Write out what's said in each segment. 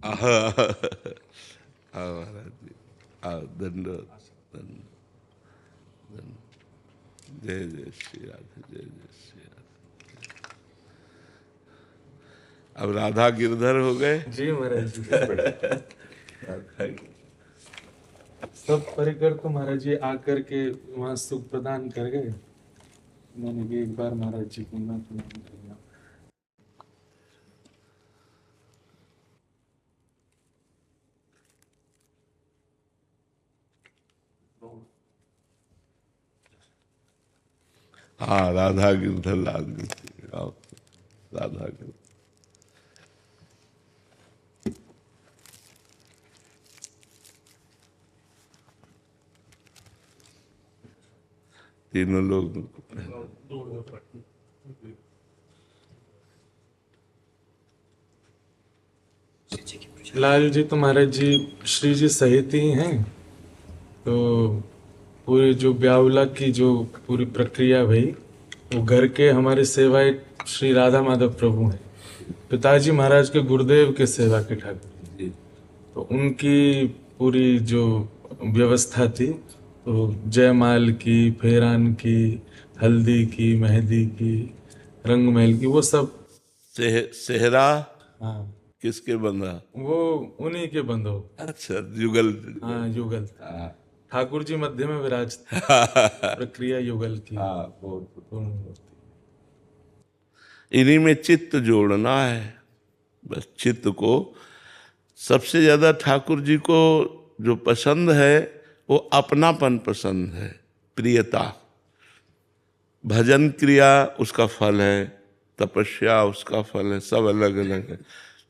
आह, आओ महाराज जी, आओ, दंडवत, दंड, जय जय श्री राधे, जय जय श्री राधे। अब राधा गिरधर हो गए। जी महाराज जी। सब परिकर तो महाराज जी आकर के वहाँ सुख प्रदान कर गए। मैंने भी एक बार महाराज जी को ना प्रणाम करना। हाँ, राधा गिरधर लाल गिरधर, आओ, राधा गिरधर। तीनों लोग लाल जी तो महाराज जी श्री जी सहित ही हैं। तो पूरी जो ब्यावला की जो पूरी प्रक्रिया भई, वो घर के हमारे सेवाएं श्री राधा माधव प्रभु हैं। पिताजी महाराज के गुरुदेव के सेवा के ठाकुर जी, तो उनकी पूरी जो व्यवस्था थी, तो जयमाल की, फेरान की, हल्दी की, मेहंदी की, रंगमहल की, वो सब सेहरा हाँ किसके बंधा? वो उन्हीं के बंधो। अच्छा, युगल। हाँ युगल। हाँ, ठाकुर जी मध्य में विराजते, प्रक्रिया युगल की। हाँ, बहुत। पूर्ण मूर्ति। इन्हीं में चित्त जोड़ना है, बस चित्त को। सबसे ज्यादा ठाकुर जी को जो पसंद है वो अपनापन पसंद है, प्रियता। भजन क्रिया उसका फल है, तपस्या उसका फल है, सब अलग अलग है,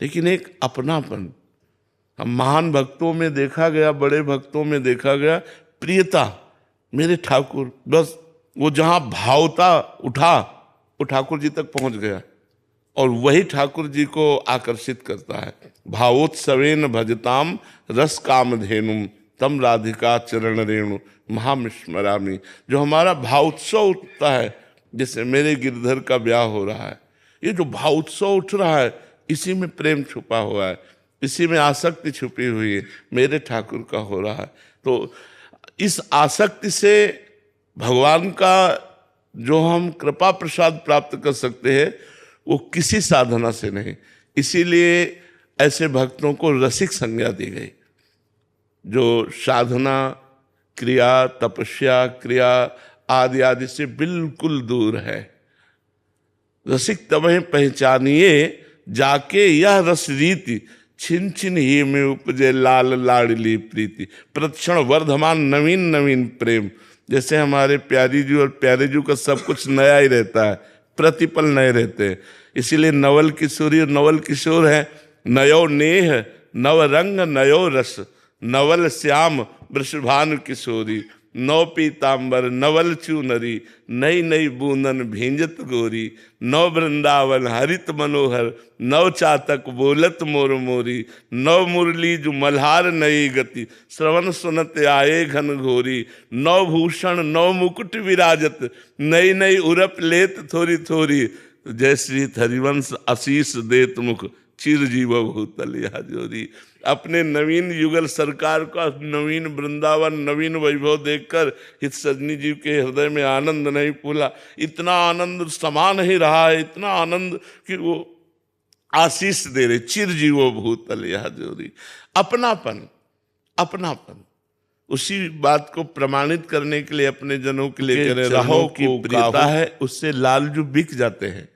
लेकिन एक अपनापन हम महान भक्तों में देखा गया, बड़े भक्तों में देखा गया, प्रियता। मेरे ठाकुर, बस वो जहां भावता उठा वो ठाकुर जी तक पहुंच गया, और वही ठाकुर जी को आकर्षित करता है। भावोत्सवेन भजताम रस काम धेनुम तम राधिका चरण रेणु महामिस्मरामी। जो हमारा भावोत्सव उठता है, जैसे मेरे गिरधर का ब्याह हो रहा है, ये जो भावोत्सव उठ रहा है, इसी में प्रेम छुपा हुआ है, इसी में आसक्ति छुपी हुई है, मेरे ठाकुर का हो रहा है। तो इस आसक्ति से भगवान का जो हम कृपा प्रसाद प्राप्त कर सकते हैं, वो किसी साधना से नहीं। इसीलिए ऐसे भक्तों को रसिक संज्ञा दी गई, जो साधना क्रिया, तपस्या क्रिया आदि आदि से बिल्कुल दूर है। रसिक तबहि पहचानिए जाके यह रस रीति, छिन छिन ही में उपजे लाल लाडली प्रीति। प्रतिक्षण वर्धमान नवीन नवीन प्रेम। जैसे हमारे प्यारी जी और प्यारे जी का सब कुछ नया ही रहता है, प्रतिपल नए रहते हैं। इसीलिए नवल किशोरी और नवल किशोर है। नयो नेह नव रंग नयो रस, नवल श्याम वृषभानु किशोरी। नौ पीताम्बर नवल चूनरी, नई नई बूंदन भींजत गोरी। नौ वृंदावन हरित मनोहर, नव चातक बोलत मोर मोरी। नव मुरली जो मल्हार नई गति, श्रवण सुनत आए घन घोरी। नव भूषण नव मुकुट विराजत, नई नई उरप लेत थोरी थोरी। जय श्री हरिवंश आशीष देत मुख, चिर जीव भूतल या जोरी। अपने नवीन युगल सरकार का नवीन वृंदावन, नवीन वैभव देखकर हित सजनी जी के हृदय में आनंद नहीं फूला। इतना आनंद समा नहीं रहा है, इतना आनंद कि वो आशीष दे रहे, चिर जीवो भूतल या जोरी। अपनापन, अपनापन। उसी बात को प्रमाणित करने के लिए अपने जनों के लिए कह रहे, राहों की प्रियता है, उससे लालजू बिक जाते हैं।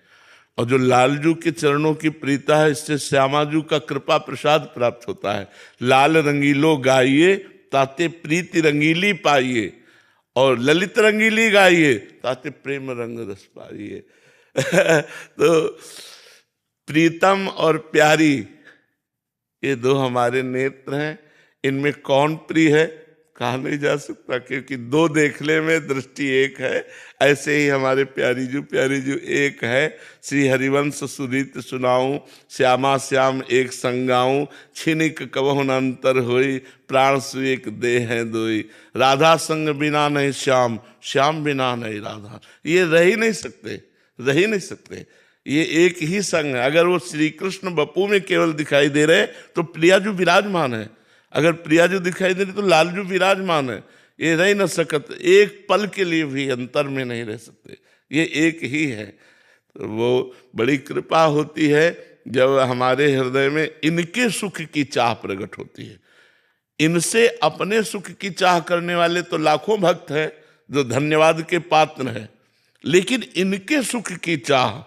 और जो लालजू के चरणों की प्रीता है, इससे श्यामाजू का कृपा प्रसाद प्राप्त होता है। लाल रंगीलो गाइए ताते प्रीति रंगीली पाइए, और ललित रंगीली गाइए ताते प्रेम रंग रस पाइए। तो प्रीतम और प्यारी, ये दो हमारे नेत्र हैं। इनमें कौन प्रिय है कहा नहीं जा सकता, क्योंकि दो देखने में दृष्टि एक है। ऐसे ही हमारे प्यारी जू एक है। श्री हरिवंश सुरीत सुनाऊं, श्यामा श्याम एक संगाऊं। छिनिक कबहु न अंतर होई, प्राण सुएक देह है दोई। राधा संग बिना नहीं श्याम, श्याम बिना नहीं राधा। ये रह ही नहीं सकते, रह ही नहीं सकते। ये एक ही संग है। अगर वो श्री कृष्ण बपू में केवल दिखाई दे रहे तो प्रियाजू विराजमान है, अगर प्रियाजू दिखाई दे रही तो लालजू विराजमान है। ये रह न सकत, एक पल के लिए भी अंतर में नहीं रह सकते, ये एक ही है। तो वो बड़ी कृपा होती है जब हमारे हृदय में इनके सुख की चाह प्रकट होती है। इनसे अपने सुख की चाह करने वाले तो लाखों भक्त हैं जो धन्यवाद के पात्र हैं, लेकिन इनके सुख की चाह,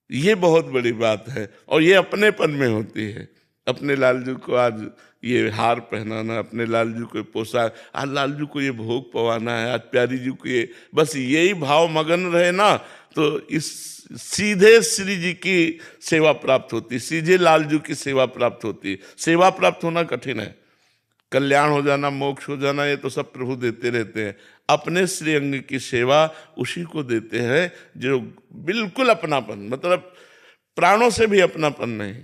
ये बहुत बड़ी बात है। और ये अपनेपन में होती है। अपने लालजू को आज ये हार पहनाना, अपने लालजू को पोशाक, आज लालजू को ये भोग पवाना है, आज प्यारी जी को ये, बस यही भाव मगन रहे ना तो इस सीधे श्री जी की सेवा प्राप्त होती, सीधे लालजू की सेवा प्राप्त होती। सेवा प्राप्त होना कठिन है, कल्याण हो जाना, मोक्ष हो जाना, ये तो सब प्रभु देते रहते हैं। अपने श्री अंग की सेवा उसी को देते हैं जो बिल्कुल अपनापन, मतलब प्राणों से भी अपनापन नहीं,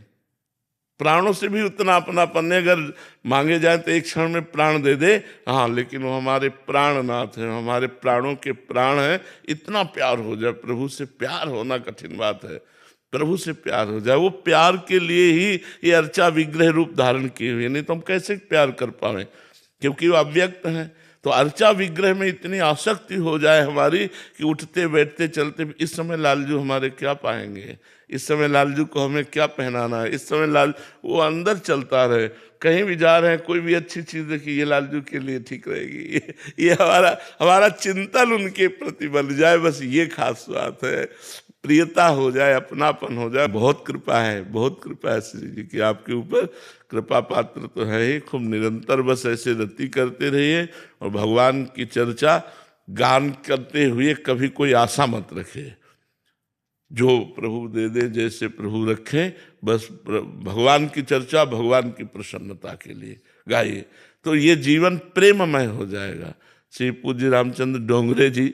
प्राणों से भी उतना अपनापन नहीं। अगर मांगे जाए तो एक क्षण में प्राण दे दे, हाँ, लेकिन वो हमारे प्राणनाथ हैं, हमारे प्राणों के प्राण हैं। इतना प्यार हो जाए, प्रभु से प्यार होना कठिन बात है, प्रभु से प्यार हो जाए। वो प्यार के लिए ही ये अर्चा विग्रह रूप धारण किए हुए, नहीं तो हम कैसे प्यार कर पाए, क्योंकि वो अव्यक्त हैं। तो अर्चा विग्रह में इतनी आसक्ति हो जाए हमारी कि उठते बैठते चलते, इस समय लालजू हमारे क्या पाएंगे, इस समय लालजू को हमें क्या पहनाना है, इस समय लाल, वो अंदर चलता रहे। कहीं भी जा रहे हैं, कोई भी अच्छी चीज देखिए, ये लालजू के लिए ठीक रहेगी, ये हमारा चिंतन उनके प्रति बन जाए, बस ये खास बात है। प्रियता हो जाए, अपनापन हो जाए। बहुत कृपा है, बहुत कृपा है श्री जी की आपके ऊपर। कृपा पात्र तो है ही, खूब निरंतर बस ऐसे रति करते रहिए और भगवान की चर्चा गान करते हुए कभी कोई आशा मत रखे। जो प्रभु दे दे, जैसे प्रभु रखे, बस भगवान की चर्चा भगवान की प्रसन्नता के लिए गाइए, तो ये जीवन प्रेममय हो जाएगा। श्री पूज्य रामचंद्र डोंगरे जी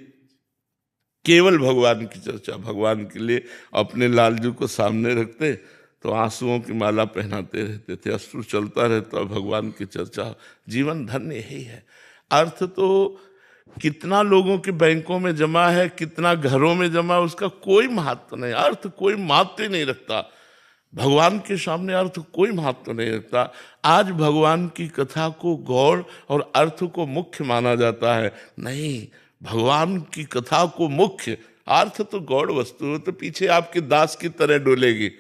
केवल भगवान की चर्चा, भगवान के लिए अपने लालजू को सामने रखते तो आंसुओं की माला पहनाते रहते थे, अश्रु चलता रहता, भगवान की चर्चा। जीवन धन्य ही है। अर्थ तो कितना लोगों के बैंकों में जमा है, कितना घरों में जमा, उसका कोई महत्व नहीं, अर्थ कोई महत्व ही नहीं रखता। भगवान के सामने अर्थ कोई महत्व नहीं रखता। आज भगवान की कथा को गौड़ और अर्थ को मुख्य माना जाता है, नहीं, भगवान की कथा को मुख्य, अर्थ तो गौड़ वस्तु है, तो पीछे आपके दास की तरह डोलेगी।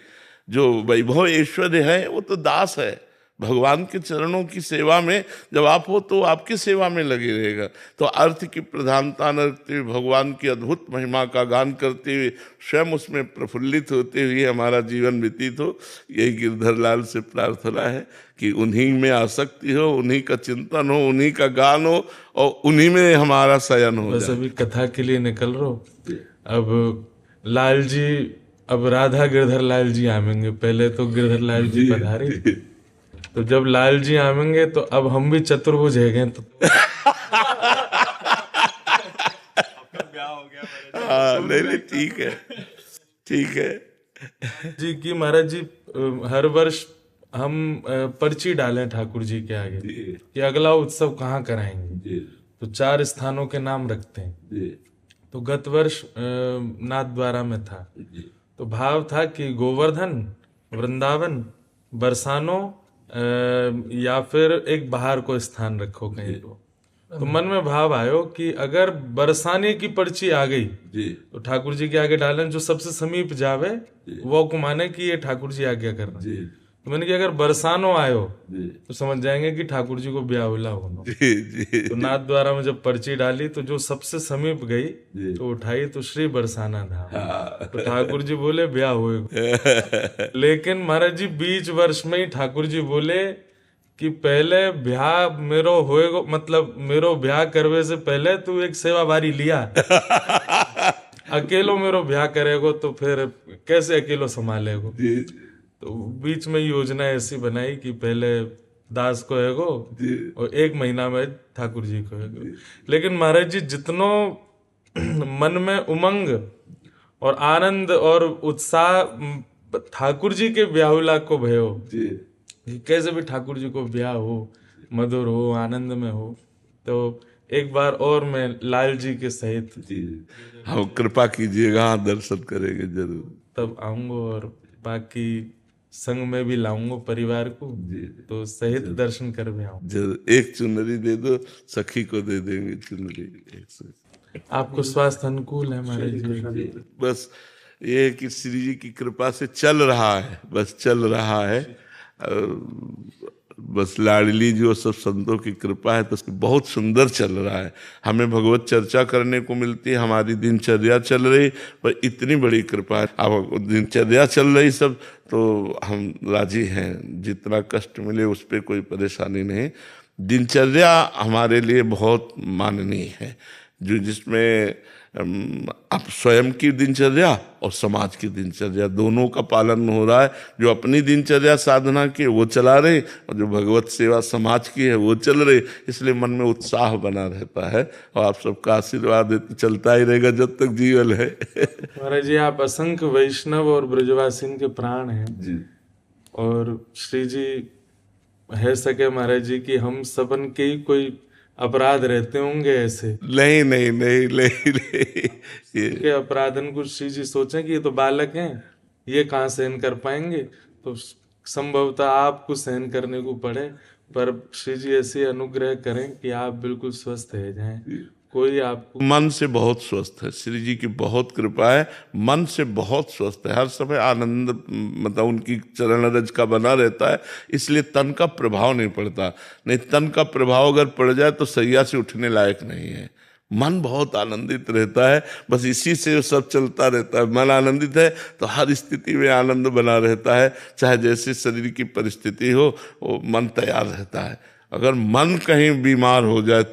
जो वैभव ऐश्वर्य है वो तो दास है, भगवान के चरणों की सेवा में जब आप हो तो आपकी सेवा में लगे रहेगा। तो अर्थ की प्रधानता न रखते हुए भगवान की अद्भुत महिमा का गान करते हुए स्वयं उसमें प्रफुल्लित होते हुए हमारा जीवन व्यतीत हो, यही गिरधर लाल से प्रार्थना है कि उन्हीं में आसक्ति हो, उन्हीं का चिंतन हो, उन्हीं का गान हो और उन्हीं में हमारा शयन हो। बस अभी कथा के लिए निकल रहा हूँ। अब लाल जी, अब राधा गिरधर लाल जी आवेंगे, पहले तो गिरधर लाल जी पधारे, तो जब लाल जी आवेंगे तो अब हम भी चतुर्भुज है तो नहीं, ठीक है, ठीक है जी की महाराज जी हर वर्ष हम पर्ची डालें ठाकुर जी के आगे कि अगला उत्सव कहाँ कराएंगे, तो 4 स्थानों के नाम रखते हैं। तो गत वर्ष नाथद्वारा में था, तो भाव था कि गोवर्धन, वृंदावन, बरसानो या फिर एक बाहर को स्थान रखो कहीं को। तो मन में भाव आयो कि अगर बरसाने की पर्ची आ गई तो ठाकुर जी के आगे डालें, जो सबसे समीप जावे वो को माने कि ये ठाकुर जी आज्ञा कर रहे हैं। तो मैंने कहा अगर बरसानो आयो तो समझ जाएंगे कि ठाकुर जी को ब्याहुला होना। तो नाथ द्वारा में जब पर्ची डाली तो जो सबसे समीप गई तो उठाई तो श्री बरसाना धाम, तो ठाकुर जी बोले ब्याह हुए। लेकिन महाराज जी बीच वर्ष में ही ठाकुर जी बोले कि पहले ब्याह मेरो होएगो, मतलब मेरो ब्याह करवे से पहले तू एक सेवा बारी लिया। अकेलो मेरो ब्याह करेगो तो फिर कैसे अकेलो संभालेगो। तो बीच में योजना ऐसी बनाई कि पहले दास को हैगो और 1 महीना में ठाकुर जी को हैगो। लेकिन महाराज जी जितनो मन में उमंग और आनंद और उत्साह ठाकुर जी के ब्याहुला को भयो, कैसे भी ठाकुर जी को ब्याह हो, मधुर हो, आनंद में हो, तो एक बार और मैं लाल जी के सहित जी हम कृपा कीजिएगा, हाँ, दर्शन करेंगे जरूर। तब आऊंगा और बाकी संग में भी लाऊंगा परिवार को, तो सहित दर्शन कर भी आऊंगा। जरूर एक चुनरी दे दो, सखी को दे देंगे चुनरी एक से। आपको स्वास्थ्य अनुकूल है महाराज जी? बस ये है कि श्री जी की कृपा से चल रहा है, बस चल रहा है। बस लाडली जी और सब संतों की कृपा है तो बहुत सुंदर चल रहा है। हमें भगवत चर्चा करने को मिलती है, हमारी दिनचर्या चल रही, पर इतनी बड़ी कृपा है। अब दिनचर्या चल रही सब तो हम राजी हैं, जितना कष्ट मिले उस पर कोई परेशानी नहीं। दिनचर्या हमारे लिए बहुत माननीय है, जो जिसमें आप स्वयं की दिनचर्या और समाज की दिनचर्या दोनों का पालन हो रहा है। जो अपनी दिनचर्या साधना की वो चला रहे और जो भगवत सेवा समाज की है वो चल रहे, इसलिए मन में उत्साह बना रहता है। और आप सबका आशीर्वाद है तो चलता ही रहेगा जब तक जीवन है। महाराज जी आप असंख्य वैष्णव और ब्रजवासिन के प्राण हैं जी। और श्री जी है सके महाराज जी कि हम सबन के ही कोई अपराध रहते होंगे ऐसे? नहीं नहीं नहीं नहीं, नहीं। के अपराधन को श्री जी सोचें कि ये तो बालक हैं, ये कहाँ सहन कर पाएंगे, तो संभवतः आपको सहन करने को पड़े। पर श्री जी ऐसे अनुग्रह करें कि आप बिल्कुल स्वस्थ रह जाएं, कोई आपको। मन से बहुत स्वस्थ है, श्री जी की बहुत कृपा है, मन से बहुत स्वस्थ है, हर समय आनंद मतलब उनकी चरण रज का बना रहता है, इसलिए तन का प्रभाव नहीं पड़ता। नहीं, तन का प्रभाव अगर पड़ जाए तो सैया से उठने लायक नहीं है। मन बहुत आनंदित रहता है, बस इसी से सब चलता रहता है। मन आनंदित है तो हर स्थिति में आनंद बना रहता है, चाहे जैसे शरीर की परिस्थिति हो वो मन तैयार रहता है। अगर मन कहीं बीमार हो जाए